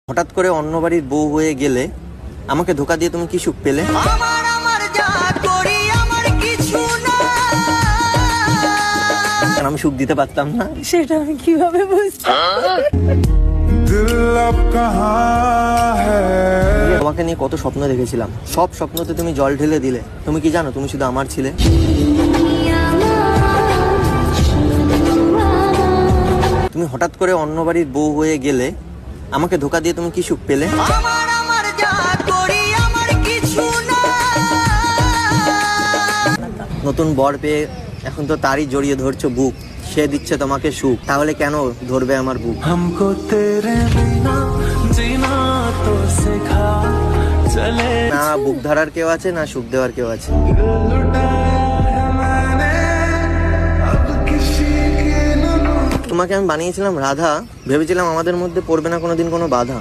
হঠাৎ করে অন্য বাড়ির বউ হয়ে গেলে আমাকে ধোকা দিয়ে তুমি কি সুখ পেলে? আর আমি সুখ দিতে পারতাম না, সেটা আমি কিভাবে বুঝবো? তোমাকে নিয়ে কত স্বপ্ন দেখেছিলাম, সব স্বপ্নতে তুমি জল ঢেলে দিলে। তুমি কি জানো তুমি শুধু আমার ছিলে? তুমি হঠাৎ করে অন্য বাড়ির বউ হয়ে গেলে আমাকে ধোকা দিয়ে তুমি কি সুখ পেলে? নতুন বর পেয়ে এখন তো তারই জড়িয়ে ধরছো বুক, সে দিচ্ছে তোমাকে সুখ, তাহলে কেন ধরবে আমার বুক? हमको तेरे बिना जीना तो सिखा चले না বুক ধরার কেউ আছে, না সুখ দেওয়ার কেউ আছে। তোমাকে আমি বানিয়েছিলাম রাধা, ভেবেছিলাম আমাদের মধ্যে পড়বে না কোনোদিন কোনো বাধা।